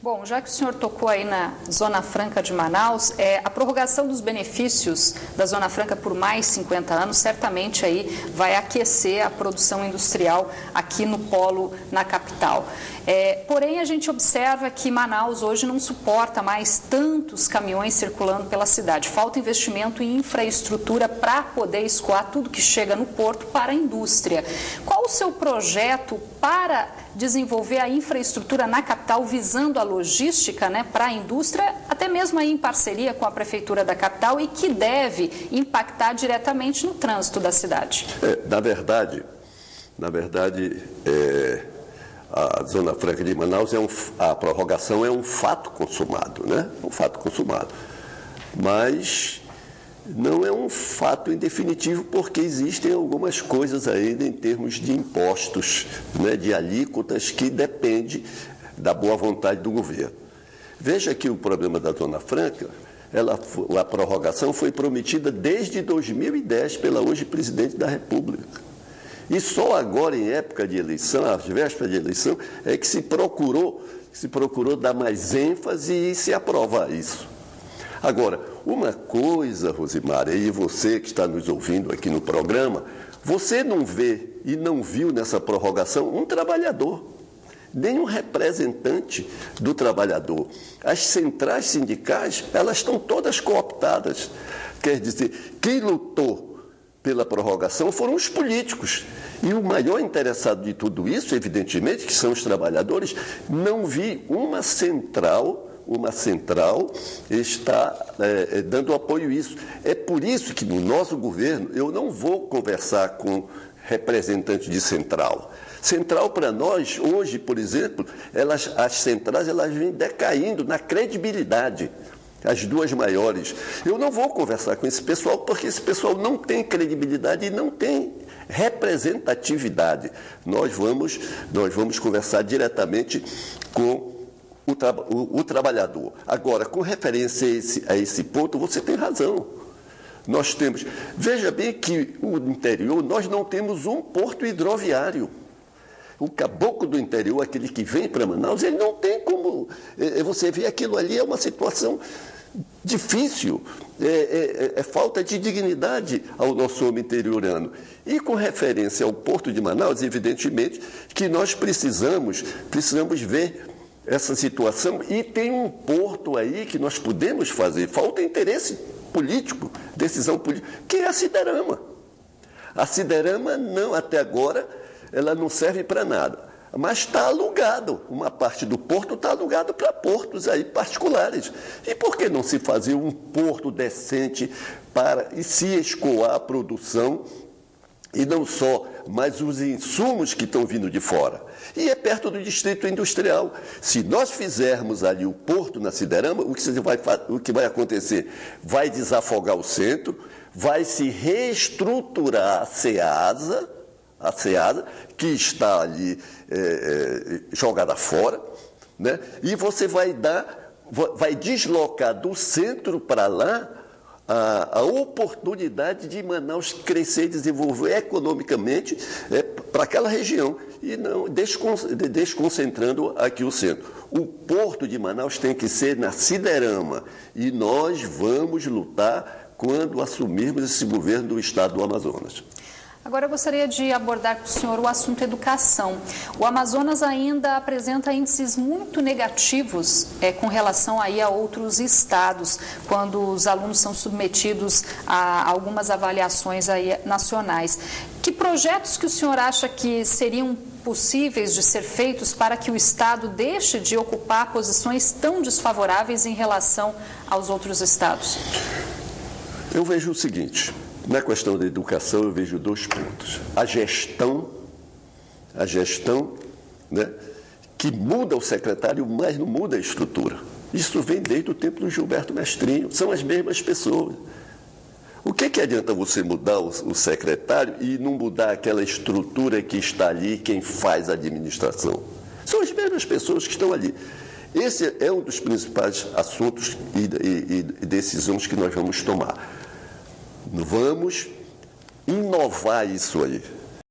Bom, já que o senhor tocou aí na Zona Franca de Manaus, a prorrogação dos benefícios da Zona Franca por mais 50 anos certamente aí vai aquecer a produção industrial aqui no polo, na capital. Porém, a gente observa que Manaus hoje não suporta mais tantos caminhões circulando pela cidade. Falta investimento em infraestrutura para poder escoar tudo que chega no porto para a indústria. Qual o seu projeto para desenvolver a infraestrutura na capital, visando a logística, né, para a indústria, até mesmo aí em parceria com a Prefeitura da capital e que deve impactar diretamente no trânsito da cidade? Na verdade, a Zona Franca de Manaus, a prorrogação é um fato consumado, né? Um fato consumado. Mas não é um fato em definitivo, porque existem algumas coisas ainda em termos de impostos, né, de alíquotas, que depende da boa vontade do governo. Veja que o problema da Zona Franca, a prorrogação foi prometida desde 2010 pela hoje presidente da República. E só agora, em época de eleição, às vésperas de eleição, é que se procurou dar mais ênfase e se aprovar isso. Agora, uma coisa, Rosimara, e você que está nos ouvindo aqui no programa, você não vê e não viu nessa prorrogação um trabalhador, nem um representante do trabalhador. As centrais sindicais, elas estão todas cooptadas. Quer dizer, quem lutou pela prorrogação foram os políticos. E o maior interessado de tudo isso, evidentemente, que são os trabalhadores. Não vi uma central está dando apoio a isso. É por isso que no nosso governo eu não vou conversar com representantes de central. Central, para nós, hoje, por exemplo, as centrais vêm decaindo na credibilidade. As duas maiores. Eu não vou conversar com esse pessoal, porque esse pessoal não tem credibilidade e não tem representatividade. Nós vamos conversar diretamente com o trabalhador. Agora, com referência a esse ponto, você tem razão. Nós temos... Veja bem que no interior nós não temos um porto hidroviário. O caboclo do interior, aquele que vem para Manaus, ele não tem como... Você vê aquilo ali, é uma situação difícil, é falta de dignidade ao nosso homem interiorano. E com referência ao Porto de Manaus, evidentemente, que nós precisamos ver essa situação, e tem um porto aí que nós podemos fazer. Falta interesse político, decisão política, que é a Siderama. A Siderama, não, até agora, ela não serve para nada. Mas está alugado, uma parte do porto está alugado para portos aí particulares. E por que não se fazer um porto decente e se escoar a produção, e não só, mas os insumos que estão vindo de fora? E é perto do distrito industrial. Se nós fizermos ali o porto na Siderama, o que vai acontecer? Vai desafogar o centro, vai se reestruturar a SEASA, que está ali jogada fora, né? E você vai deslocar do centro para lá a oportunidade de Manaus crescer e desenvolver economicamente para aquela região, e não desconcentrando aqui o centro. O porto de Manaus tem que ser na Siderama, e nós vamos lutar quando assumirmos esse governo do estado do Amazonas. Agora eu gostaria de abordar com o senhor o assunto educação. O Amazonas ainda apresenta índices muito negativos com relação aí a outros estados, quando os alunos são submetidos a algumas avaliações aí nacionais. Que projetos que o senhor acha que seriam possíveis de ser feitos para que o estado deixe de ocupar posições tão desfavoráveis em relação aos outros estados? Eu vejo o seguinte... Na questão da educação, eu vejo dois pontos. A gestão, né, que muda o secretário, mas não muda a estrutura. Isso vem desde o tempo do Gilberto Mestrinho, são as mesmas pessoas. O que adianta você mudar o secretário e não mudar aquela estrutura que está ali, quem faz a administração? São as mesmas pessoas que estão ali. Esse é um dos principais assuntos e decisões que nós vamos tomar. Vamos inovar isso aí.